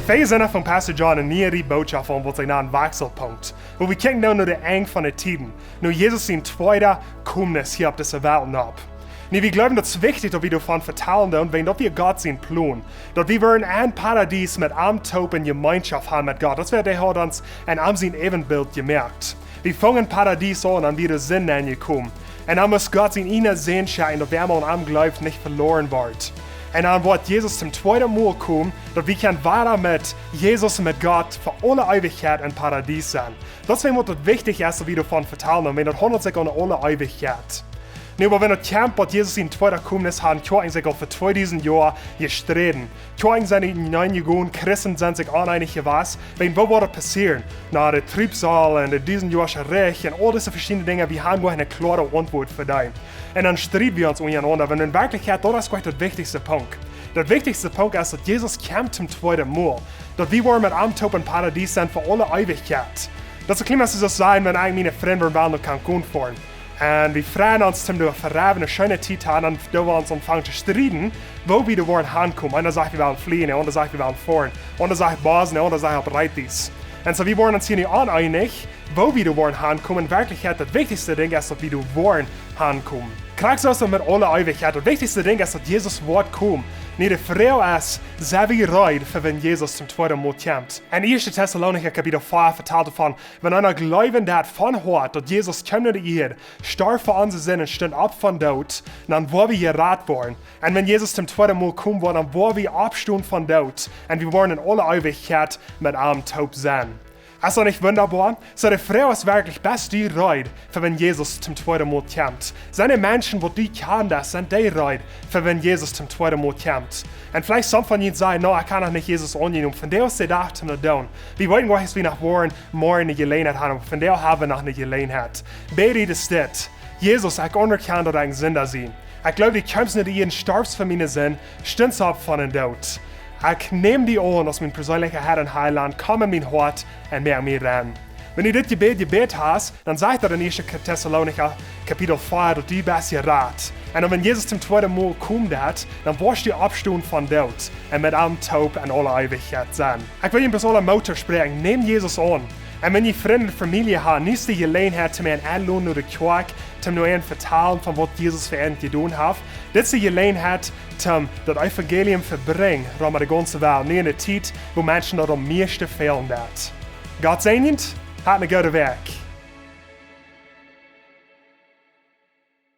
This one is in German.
Wij zijn van Pastor John een nieuwe boodschap van wat naar een wechselpunt. Wo we kijken nou naar de eind van de tijden. Nu Jesus zijn tweede komnis hier op deze wereld op. Nu, we glauben dat het wichtig dat we davon vertellen doen, weil dat wir Gott zijn Plon. Dat we weer een Paradies met Amtop en Gemeinschaft haben mit Gott. Das wird der hat uns ein zijn Ebenbild gemerkt. Wir fangen Paradies an und wieder Sinn angekommen. Und dann muss Gott sein ihnen sehen scheinen, dass wer mal am Glauben nicht verloren wird. Und dann wird Jesus zum zweiten Mal kommen, dass wir können weiter mit Jesus und mit Gott für alle Ewigkeit im Paradies sein. Deswegen wird es wichtig, dass wir davon vertellen, wenn das handelt sich um alle Ewigkeit. Nu, aber wenn das Camp, was Jesus in zweiter Komnis hat, kann sich auch für 2000 Jahre gestritten. Kann sich nicht hineingegangen, Christen sind sich uneinig gewesen, weil was wird passieren? Na, der Triebsal und diesen Jahresche Recht und all diese verschiedenen Dinge, wir haben eine klare Antwort für dich. Und dann streiten wir uns untereinander, wenn in Wirklichkeit, das ist gleich der wichtigste Punkt. Der wichtigste Punkt ist, dass Jesus kommt zum zweiten Mal. Dass wir wollen mit Amtop und Paradies sind für alle Ewigkeit. Das ist klar, dass es sein, wenn eigentlich meine Freunde waren und Cancun fahren. Und wir freuen uns, dass wir eine schöne Zeit haben und da wir uns anfangen zu streiten, wo wir wollen hinkommen. Einer sagt, wir wollen fliehen, der andere sagt, wir wollen fahren. Der andere sagt, Basen, der andere sagt, bereit ist. Und so, wir wollen uns hier nicht uneinig, wo wir wollen hinkommen. In Wirklichkeit, das wichtigste Ding ist, dass wir wollen hinkommen. Kriegst du das mit aller Ewigkeit. Das wichtigste Ding ist, dass Jesus Wort kommt. Nicht die Frau ist sehr bereit, für wenn Jesus zum zweiten Mal kommt. In 1. Thessalonicher Kapitel 4 vertelt davon, wenn einer glauben hat von Hort, dass Jesus kommt in die Erde, starb für unsere Sinn und stand ab von Tod, dann wollen wir gerettet worden. Und wenn Jesus zum zweiten Mal kommen wird, dann wollen wir abstehen von Tod und wir wollen in aller Ewigkeit mit einem Taub sein. Ist das nicht wunderbar? So, die Frau ist wirklich best die Reid, für wenn Jesus zum zweiten Mal kommt. Seine Menschen, die kennen das, sind die Reid, für wenn Jesus zum zweiten Mal kommt. Und vielleicht some von ihnen sagen, no, ich kann noch nicht Jesus annehmen. Von der aus sie dachten wir tun. Wir wollten gleich, dass wir nach morgen eine Gelegenheit haben, von der haben wir noch eine Gelegenheit. Beide ist das. Jesus, ich anerkenne, dass ich ein Sünder bin. Ich glaube, die kommst nicht in starbst für meine Sinn, stünds ab von den Tod. Ich nehme die an als mein persönlicher Herr und Heiland, komm in mein Hort und merk mir ran. Wenn du das Gebet hast, dann sagt er in 1. Thessalonicher Kapitel 4, dass du bist gerettet. Und wenn Jesus zum zweiten Mal kommt, dann wirst du abstehen von Tod und mit einem Taub in aller Ewigkeit sein. Ich will Ihnen besonders Mutter sprechen, nehm Jesus an. Und wenn ihr Freunde und Familie habt, nicht die Gelegenheit, zu mir einladen oder Kirche, zum nur einen vertellen von was Jesus für ihn getan hat. Das ist die Gelegenheit, zum das Evangelium verbringen, um die ganze Welt, nicht in der Zeit, wo Menschen das am meisten fehlen wird. Gott segnet, hat eine gute Weg.